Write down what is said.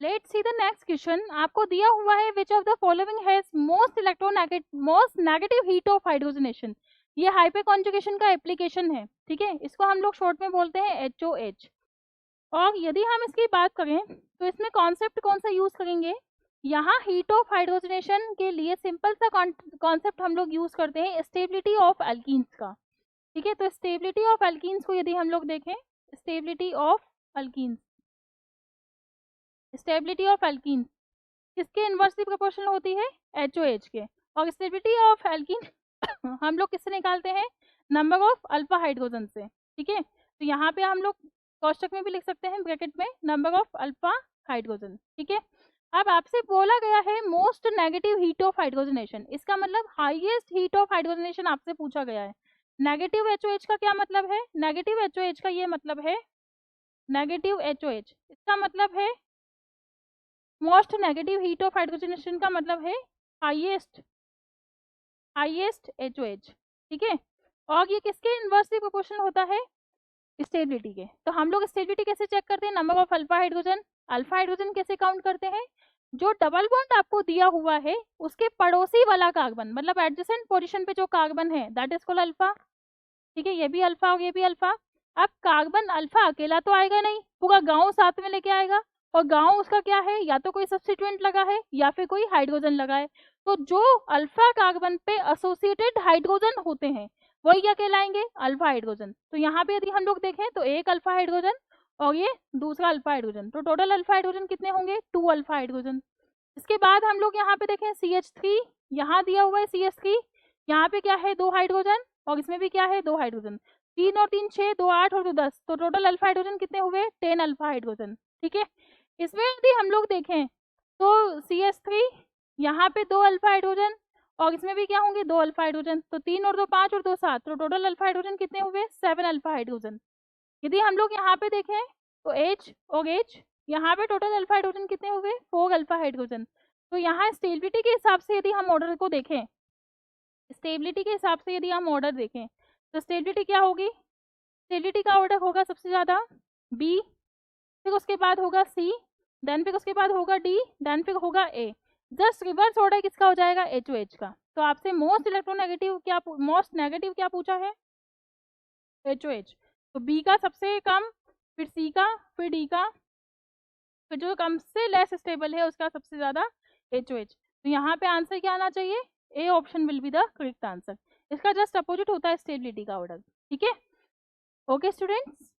Let's see the next question. आपको दिया हुआ है which of the following has most negative heat of hydrogenation. ये हाइपर कॉन्जुगेशन का एप्लीकेशन है, ठीक है, इसको हम लोग शॉर्ट में बोलते हैं HOH। और यदि हम इसकी बात करें तो इसमें कॉन्सेप्ट कौन सा यूज करेंगे, यहाँ हीट ऑफ हाइड्रोजनेशन के लिए सिंपल सा कॉन्सेप्ट हम लोग यूज करते हैं स्टेबिलिटी ऑफ एल्कीन्स का, ठीक है। तो स्टेबिलिटी ऑफ एल्कीन्स को यदि हम लोग देखें, stability of alkenes, stability of alkenes किसके इनवर्सली प्रोपोर्शनल होती है, HOH के। और स्टेबिलिटी ऑफ एल्कीन हम लोग किससे निकालते हैं, नंबर ऑफ अल्फा हाइड्रोजन से, ठीक है। तो यहाँ पे हम लोग कोष्टक में भी लिख सकते हैं ब्रैकेट में नंबर ऑफ अल्फा हाइड्रोजन, ठीक है। अब आपसे बोला गया है most negative heat of hydrogenation, इसका मतलब हाईएस्ट हीट ऑफ हाइड्रोजनेशन आपसे पूछा गया है। नेगेटिव HOH का क्या मतलब है, नेगेटिव HOH का ये मतलब है, नेगेटिव HOH इसका मतलब है most negative heat of hydrogenation का मतलब है हाईएस्ट HOH, ठीक है। और ये किसके इनवर्सली प्रोपोर्शनल होता है, स्टेबिलिटी के। तो हम लोग स्टेबिलिटी कैसे चेक करते हैं, number of alpha hydrogen. Alpha hydrogen कैसे काउंट करते हैं, जो डबल बॉन्ड आपको दिया हुआ है उसके पड़ोसी वाला कार्बन, मतलब एडजेसेंट पोजीशन पे जो कार्बन है दैट इज कॉल्ड अल्फा, ठीक है। ये भी अल्फा और ये भी अल्फा। अब कार्बन अल्फा अकेला तो आएगा नहीं, पूरा गांव साथ में लेके आएगा, और गांव उसका क्या है, या तो कोई सब्स्टिट्यूएंट लगा है या फिर कोई हाइड्रोजन लगा है। तो जो अल्फा कार्बन पे एसोसिएटेड हाइड्रोजन होते हैं वही क्या कहलाएंगे, अल्फा हाइड्रोजन। तो यहाँ पे यदि हम लोग देखें तो एक अल्फा हाइड्रोजन और ये दूसरा अल्फा हाइड्रोजन, तो टोटल अल्फा हाइड्रोजन कितने होंगे, 2 अल्फा हाइड्रोजन। इसके बाद हम लोग यहाँ पे देखें CH3, यहाँ दिया हुआ है CH3, यहाँ पे क्या है 2 हाइड्रोजन, और इसमें भी क्या है 2 हाइड्रोजन, 3 और 3 6, 2 8 और 2 10, तो टोटल अल्फा हाइड्रोजन कितने हुए, 10 अल्फा हाइड्रोजन, ठीक है। इसमें यदि हम लोग देखें तो CH3 यहाँ पे 2 अल्फा हाइड्रोजन, और इसमें भी क्या होंगे 2 अल्फा हाइड्रोजन, तो 3 और 2 5 और 2 7, तो टोटल अल्फा हाइड्रोजन कितने हुए, 7 अल्फा हाइड्रोजन। यदि हम लोग यहाँ पे देखें तो H और H, यहाँ पे टोटल अल्फा हाइड्रोजन कितने हुए, 4 अल्फा हाइड्रोजन। तो यहाँ स्टेबिलिटी के हिसाब से यदि हम ऑर्डर को देखें, स्टेबिलिटी के हिसाब से यदि हम ऑर्डर देखें तो स्टेबिलिटी क्या होगी, स्टेबिलिटी का ऑर्डर होगा सबसे ज़्यादा B, फिर उसके बाद होगा C, देन फिर उसके बाद होगा D, देन फिर होगा A। जस्ट रिवर्स ऑर्डर किसका हो जाएगा, HOH का। तो आपसे मोस्ट इलेक्ट्रोनेगेटिव क्या, मोस्ट नेगेटिव क्या पूछा है, HOH। तो B का सबसे कम, फिर C का, फिर D का, फिर जो कम से लेस स्टेबल है उसका सबसे ज़्यादा HOH। तो यहाँ पे आंसर क्या आना चाहिए, A option will be the correct answer. इसका जस्ट अपोजिट होता है स्टेबिलिटी का ऑर्डर, ठीक है। Okay students.